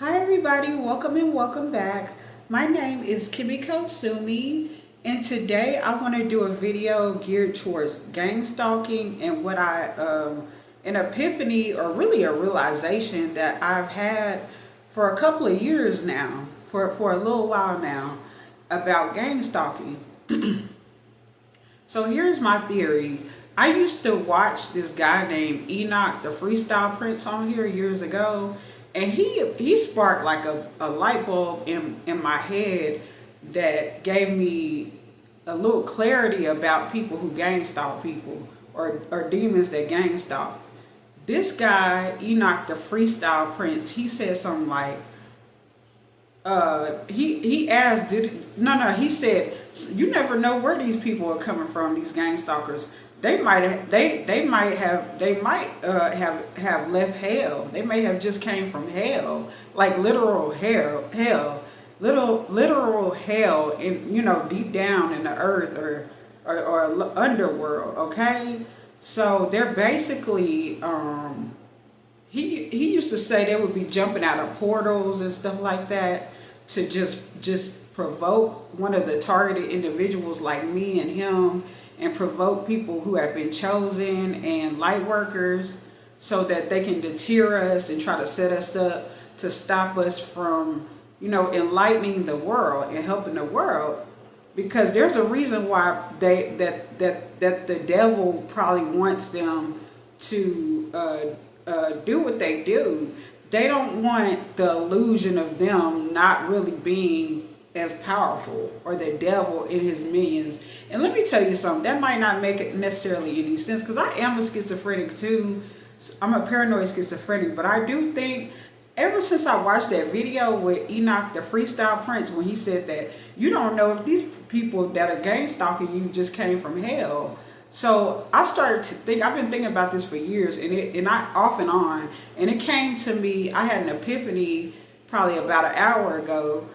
Hi everybody, welcome and welcome back. My name is Kimiko Sumi, and today I want to do a video geared towards gang stalking and what an epiphany or really a realization that I've had for a couple of years now, for a little while now, about gang stalking. So here's my theory. I used to watch this guy named Enoch, the freestyle prince on here years ago, and he sparked like a light bulb in my head that gave me a little clarity about people who gang stalk people or demons that gang stalk. This guy, Enoch the freestyle prince, he said something like, he asked, he said, you never know where these people are coming from, these gang stalkers. They might have left hell. They may have just came from hell, like literal literal hell in, deep down in the earth or underworld. Okay, so they're basically he used to say they would be jumping out of portals and stuff like that to just provoke one of the targeted individuals like me and him, and provoke people who have been chosen and light workers so that they can deter us and try to set us up to stop us from, enlightening the world and helping the world. Because there's a reason why that the devil probably wants them to do what they do. They don't want the illusion of them not really being as powerful, or the devil in his minions. And let me tell you something, that might not make it necessarily any sense, because I am a schizophrenic too. I'm a paranoid schizophrenic, but I do think ever since I watched that video with Enoch the freestyle prince, when he said that you don't know if these people that are gang stalking you just came from hell. So I started to think, I've been thinking about this for years, and I off and on, and it came to me, I had an epiphany probably about an hour ago,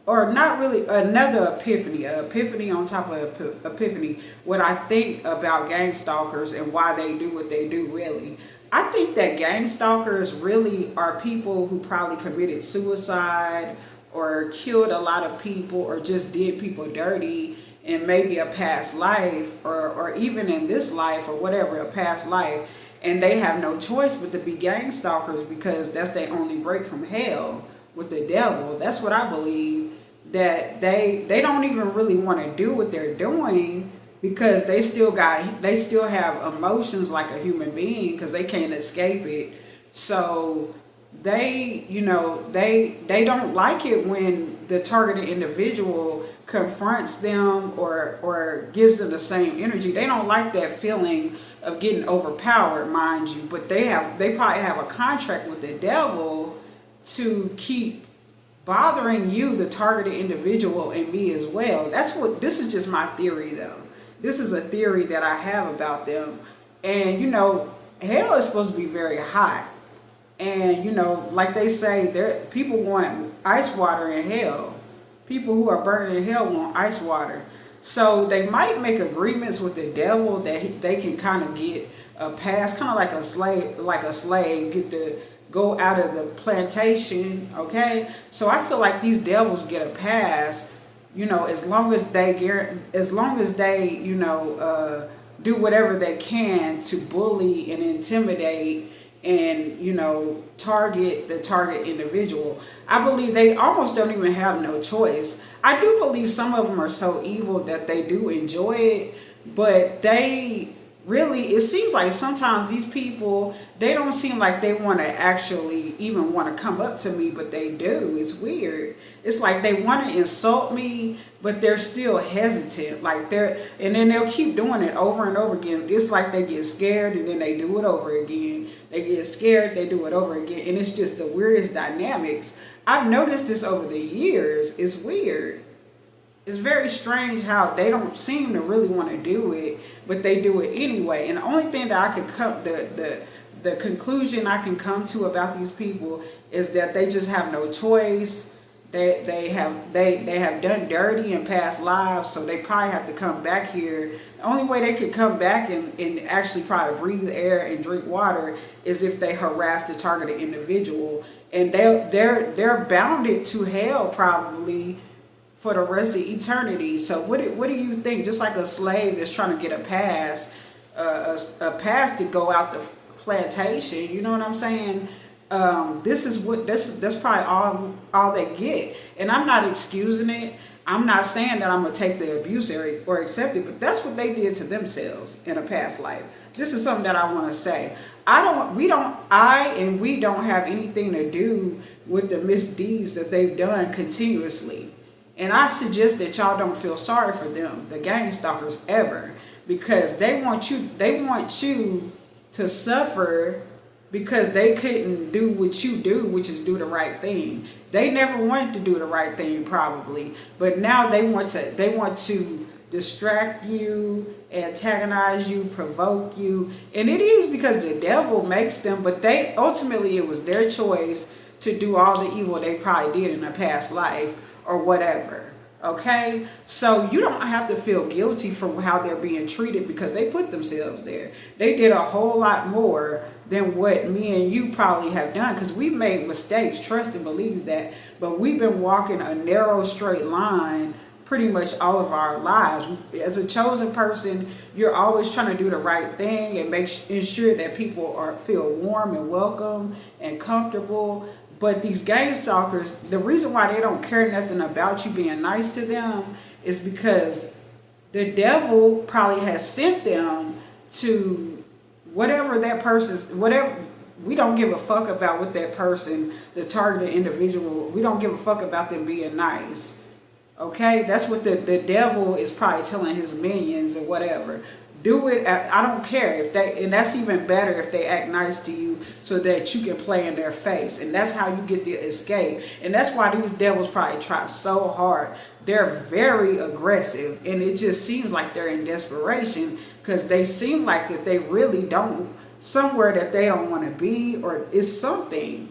or not really, another epiphany on top of epiphany, what I think about gang stalkers and why they do what they do really. I think that gang stalkers really are people who probably committed suicide or killed a lot of people or just did people dirty in maybe a past life, or even in this life or whatever, a past life, and they have no choice but to be gang stalkers because that's their only break from hell with the devil. That's what I believe, that they don't even really want to do what they're doing because they still have emotions like a human being, because they can't escape it. So they don't like it when the targeted individual confronts them or gives them the same energy. They don't like that feeling of getting overpowered, mind you, but they probably have a contract with the devil to keep bothering you, the targeted individual, and me as well. This is just my theory though. This is a theory that I have about them. And hell is supposed to be very hot. And like they say, people want ice water in hell. People who are burning in hell want ice water. So they might make agreements with the devil that they can kind of get a pass, kind of like a slave, get to go out of the plantation. Okay, so I feel like these devils get a pass, as long as they do whatever they can to bully and intimidate and target the target individual. I believe they almost don't even have no choice. I do believe some of them are so evil that they do enjoy it, but it seems like sometimes these people, they don't seem like they want to actually even want to come up to me, but they do. It's weird. It's like they want to insult me, but they're still hesitant. And then they'll keep doing it over and over again. It's like they get scared and then they do it over again. They get scared, they do it over again. And it's just the weirdest dynamics. I've noticed this over the years. It's weird. It's very strange how they don't seem to really want to do it, but they do it anyway. And the only thing that I could come, the conclusion I can come to about these people is that they just have no choice. They have done dirty in past lives, so they probably have to come back here. The only way they could come back and actually probably breathe air and drink water is if they harass the targeted individual, and they're bounded to hell probably for the rest of eternity. So what do you think? Just like a slave that's trying to get a pass, a pass to go out the plantation. You know what I'm saying? That's probably all they get, and I'm not excusing it. I'm not saying that I'm gonna take the abuse or accept it, but that's what they did to themselves in a past life. This is something that I want to say. We don't have anything to do with the misdeeds that they've done continuously, and I suggest that y'all don't feel sorry for them, the gang stalkers, ever, because they want you to suffer because they couldn't do what you do, which is do the right thing. They never wanted to do the right thing probably, but now they want to distract you, antagonize you, provoke you. And it is because the devil makes them, but ultimately it was their choice to do all the evil they probably did in a past life or whatever. Okay, so you don't have to feel guilty for how they're being treated because they put themselves there. They did a whole lot more than what me and you probably have done, because we've made mistakes, trust and believe that, but we've been walking a narrow straight line pretty much all of our lives. As a chosen person, you're always trying to do the right thing and ensure that people feel warm and welcome and comfortable. But these gang stalkers, the reason why they don't care nothing about you being nice to them is because the devil probably has sent them to whatever that person's, whatever. We don't give a fuck about what that person, the targeted individual, we don't give a fuck about them being nice. Okay, that's what the devil is probably telling his minions or whatever. Do it. I don't care if they, and that's even better if they act nice to you so that you can play in their face, and that's how you get the escape. And that's why these devils probably try so hard. They're very aggressive, and it just seems like they're in desperation because they seem like that they really don't, somewhere that they don't want to be, or it's something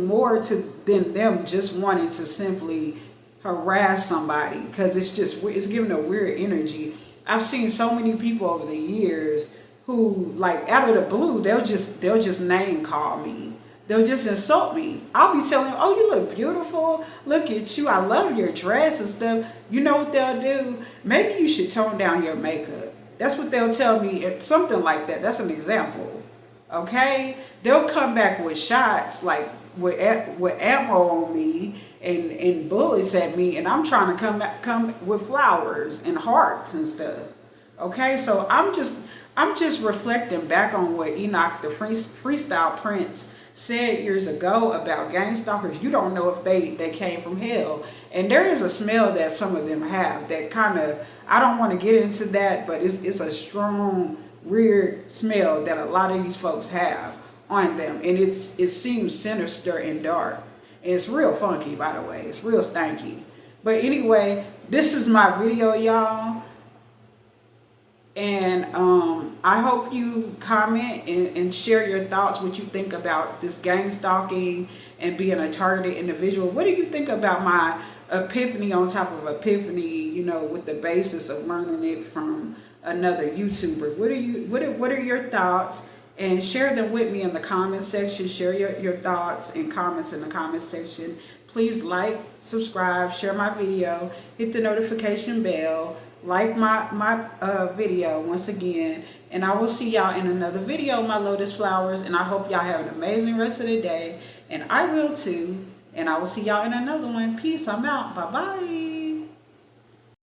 more than them just wanting to simply harass somebody, because it's giving a weird energy. I've seen so many people over the years who, like, out of the blue, they'll just name call me. They'll just insult me. I'll be telling them, oh, you look beautiful. Look at you. I love your dress and stuff. You know what they'll do? Maybe you should tone down your makeup. That's what they'll tell me. Something like that. That's an example. Okay? They'll come back with shots, like with ammo on me and bullets at me, and I'm trying to come with flowers and hearts and stuff. Okay, so I'm just reflecting back on what Enoch the freestyle prince said years ago about gang stalkers. You don't know if they came from hell, and there is a smell that some of them have that kind of, I don't want to get into that, but it's a strong, weird smell that a lot of these folks have on them, and it seems sinister and dark. And it's real funky, by the way. It's real stanky. But anyway, this is my video, y'all. And I hope you comment and share your thoughts, what you think about this gang stalking and being a targeted individual. What do you think about my epiphany on top of epiphany, you know, with the basis of learning it from another YouTuber? What are your thoughts? And share them with me in the comment section. Share your thoughts and comments in the comment section. Please like, subscribe, share my video, hit the notification bell, like my video once again. And I will see y'all in another video, my lotus flowers. And I hope y'all have an amazing rest of the day. And I will too. And I will see y'all in another one. Peace. I'm out. Bye-bye.